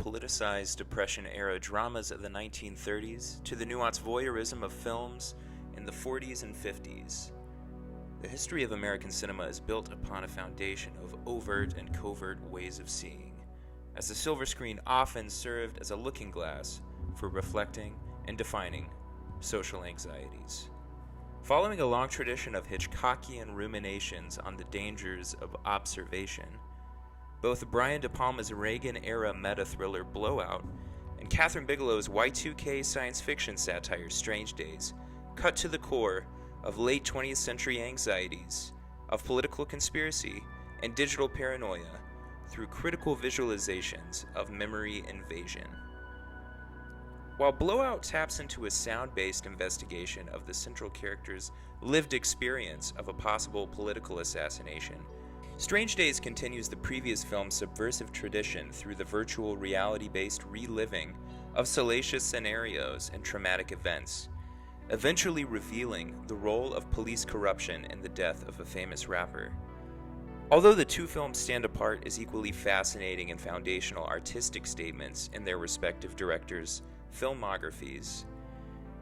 politicized Depression-era dramas of the 1930s to the nuanced voyeurism of films in the 40s and 50s. The history of American cinema is built upon a foundation of overt and covert ways of seeing, as the silver screen often served as a looking glass for reflecting and defining social anxieties. Following a long tradition of Hitchcockian ruminations on the dangers of observation, both Brian DePalma's Reagan-era meta-thriller Blowout and Kathryn Bigelow's Y2K science fiction satire Strange Days cut to the core of late 20th century anxieties, of political conspiracy, and digital paranoia through critical visualizations of memory invasion. While Blowout taps into a sound-based investigation of the central character's lived experience of a possible political assassination, Strange Days continues the previous film's subversive tradition through the virtual reality-based reliving of salacious scenarios and traumatic events, eventually revealing the role of police corruption in the death of a famous rapper. Although the two films stand apart as equally fascinating and foundational artistic statements in their respective directors' filmographies,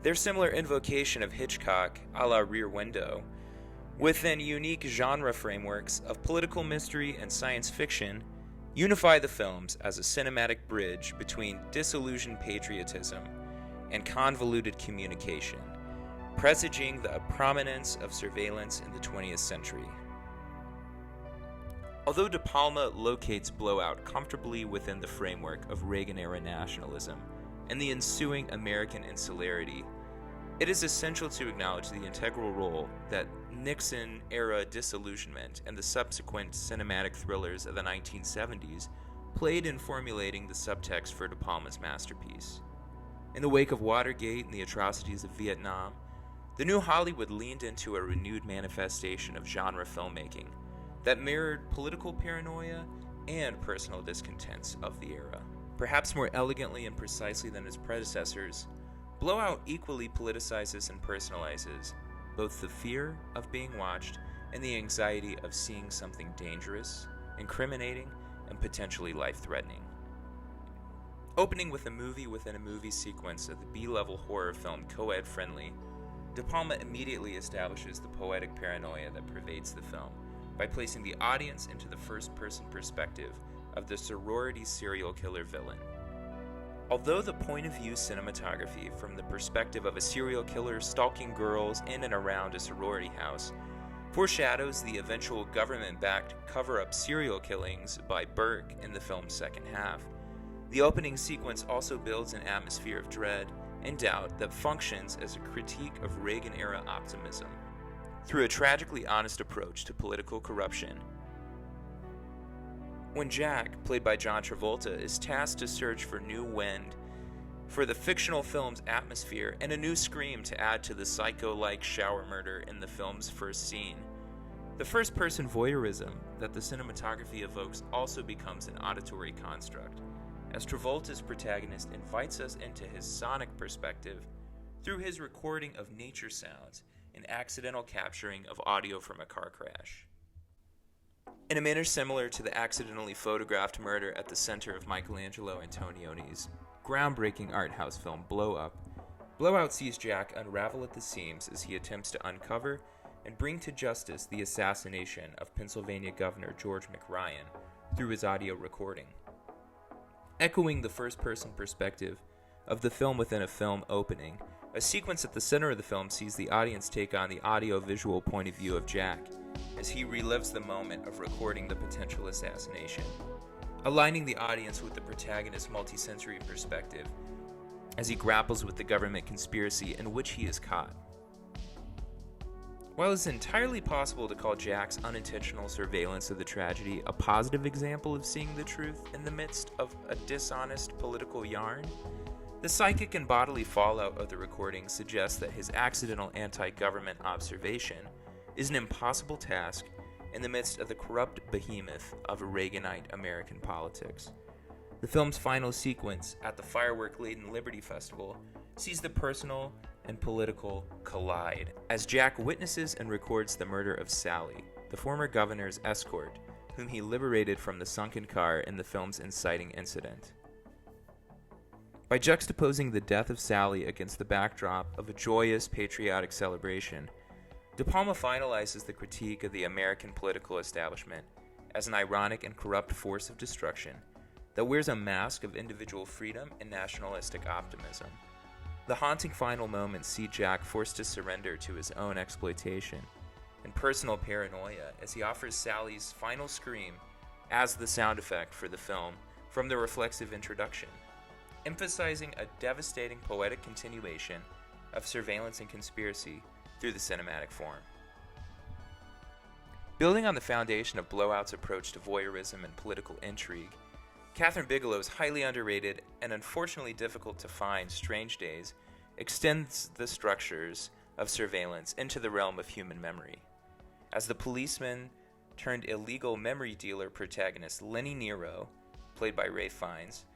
their similar invocation of Hitchcock a la Rear Window, within unique genre frameworks of political mystery and science fiction, unify the films as a cinematic bridge between disillusioned patriotism and convoluted communication, presaging the prominence of surveillance in the 20th century. Although DePalma locates Blowout comfortably within the framework of Reagan-era nationalism and the ensuing American insularity, it is essential to acknowledge the integral role that Nixon-era disillusionment and the subsequent cinematic thrillers of the 1970s played in formulating the subtext for DePalma's masterpiece. In the wake of Watergate and the atrocities of Vietnam, the new Hollywood leaned into a renewed manifestation of genre filmmaking that mirrored political paranoia and personal discontents of the era. Perhaps more elegantly and precisely than its predecessors, Blowout equally politicizes and personalizes both the fear of being watched and the anxiety of seeing something dangerous, incriminating, and potentially life-threatening. Opening with a movie within a movie sequence of the B-level horror film Co-Ed Friendly, DePalma immediately establishes the poetic paranoia that pervades the film by placing the audience into the first-person perspective of the sorority serial killer villain. Although the point-of-view cinematography from the perspective of a serial killer stalking girls in and around a sorority house foreshadows the eventual government-backed cover-up serial killings by Burke in the film's second half, the opening sequence also builds an atmosphere of dread and doubt that functions as a critique of Reagan-era optimism through a tragically honest approach to political corruption. When Jack, played by John Travolta, is tasked to search for new wind for the fictional film's atmosphere and a new scream to add to the psycho-like shower murder in the film's first scene, the first-person voyeurism that the cinematography evokes also becomes an auditory construct, as Travolta's protagonist invites us into his sonic perspective through his recording of nature sounds and accidental capturing of audio from a car crash. In a manner similar to the accidentally photographed murder at the center of Michelangelo Antonioni's groundbreaking art house film Blowout sees Jack unravel at the seams as he attempts to uncover and bring to justice the assassination of Pennsylvania Governor George McRyan through his audio recording. Echoing the first-person perspective of the film within a film opening, a sequence at the center of the film sees the audience take on the audio-visual point of view of Jack as he relives the moment of recording the potential assassination, aligning the audience with the protagonist's multisensory perspective as he grapples with the government conspiracy in which he is caught. While it's entirely possible to call Jack's unintentional surveillance of the tragedy a positive example of seeing the truth in the midst of a dishonest political yarn, the psychic and bodily fallout of the recording suggests that his accidental anti-government observation is an impossible task in the midst of the corrupt behemoth of Reaganite American politics. The film's final sequence at the firework-laden Liberty Festival sees the personal and political collide as Jack witnesses and records the murder of Sally, the former governor's escort, whom he liberated from the sunken car in the film's inciting incident. By juxtaposing the death of Sally against the backdrop of a joyous, patriotic celebration, DePalma finalizes the critique of the American political establishment as an ironic and corrupt force of destruction that wears a mask of individual freedom and nationalistic optimism. The haunting final moments see Jack forced to surrender to his own exploitation and personal paranoia as he offers Sally's final scream as the sound effect for the film from the reflexive introduction, emphasizing a devastating poetic continuation of surveillance and conspiracy through the cinematic form. Building on the foundation of Blowout's approach to voyeurism and political intrigue, Kathryn Bigelow's highly underrated and unfortunately difficult to find Strange Days extends the structures of surveillance into the realm of human memory. As the policeman turned illegal memory dealer protagonist Lenny Nero, played by Ralph Fiennes,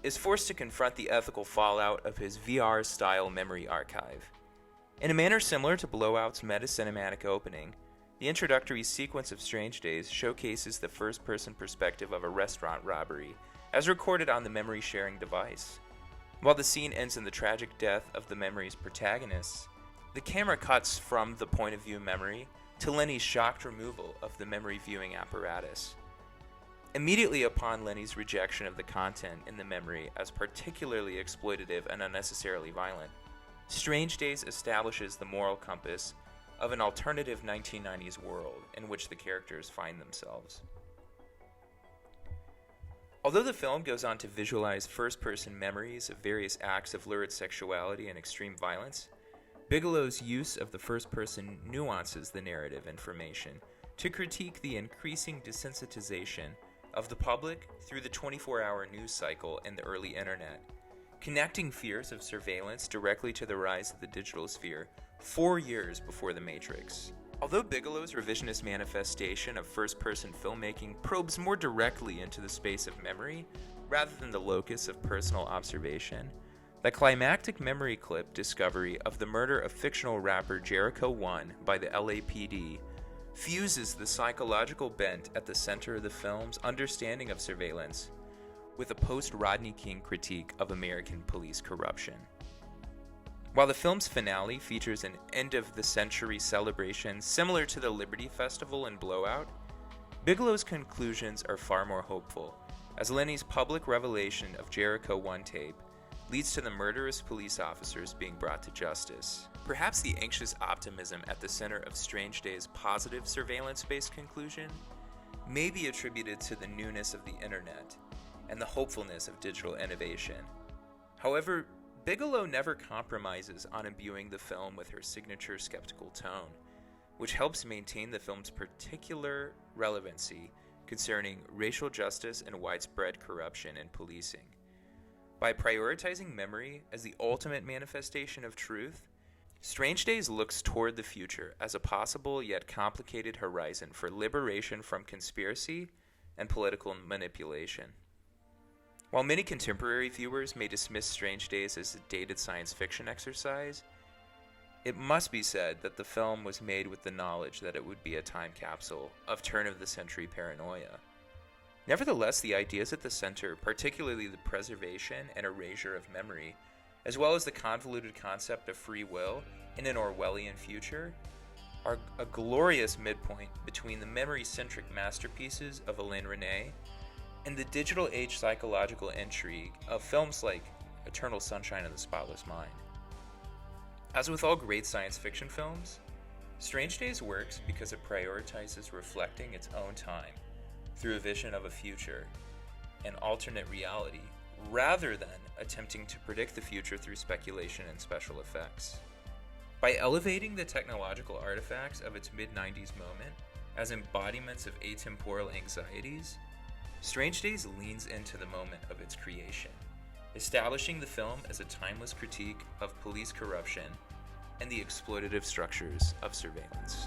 is forced to confront the ethical fallout of his VR-style memory archive. In a manner similar to Blowout's meta-cinematic opening, the introductory sequence of Strange Days showcases the first-person perspective of a restaurant robbery, as recorded on the memory-sharing device. While the scene ends in the tragic death of the memory's protagonists, the camera cuts from the point-of-view memory to Lenny's shocked removal of the memory viewing apparatus. Immediately upon Lenny's rejection of the content in the memory as particularly exploitative and unnecessarily violent, Strange Days establishes the moral compass of an alternative 1990s world in which the characters find themselves. Although the film goes on to visualize first-person memories of various acts of lurid sexuality and extreme violence, Bigelow's use of the first-person nuances the narrative information to critique the increasing desensitization of the public through the 24-hour news cycle and the early internet, connecting fears of surveillance directly to the rise of the digital sphere 4 years before The Matrix. Although Bigelow's revisionist manifestation of first-person filmmaking probes more directly into the space of memory rather than the locus of personal observation, the climactic memory clip discovery of the murder of fictional rapper Jericho 1 by the LAPD fuses the psychological bent at the center of the film's understanding of surveillance with a post-Rodney King critique of American police corruption. While the film's finale features an end-of-the-century celebration similar to the Liberty Festival in Blowout, Bigelow's conclusions are far more hopeful, as Lenny's public revelation of Jericho 1 tape leads to the murderous police officers being brought to justice. Perhaps the anxious optimism at the center of Strange Days' positive surveillance-based conclusion may be attributed to the newness of the internet and the hopefulness of digital innovation. However, Bigelow never compromises on imbuing the film with her signature skeptical tone, which helps maintain the film's particular relevancy concerning racial justice and widespread corruption in policing. By prioritizing memory as the ultimate manifestation of truth, Strange Days looks toward the future as a possible yet complicated horizon for liberation from conspiracy and political manipulation. While many contemporary viewers may dismiss Strange Days as a dated science fiction exercise, it must be said that the film was made with the knowledge that it would be a time capsule of turn-of-the-century paranoia. Nevertheless, the ideas at the center, particularly the preservation and erasure of memory, as well as the convoluted concept of free will in an Orwellian future, are a glorious midpoint between the memory-centric masterpieces of Alain Resnais and the digital age psychological intrigue of films like Eternal Sunshine of the Spotless Mind. As with all great science fiction films, Strange Days works because it prioritizes reflecting its own time through a vision of a future, an alternate reality, rather than attempting to predict the future through speculation and special effects. By elevating the technological artifacts of its mid-90s moment as embodiments of atemporal anxieties, Strange Days leans into the moment of its creation, establishing the film as a timeless critique of police corruption and the exploitative structures of surveillance.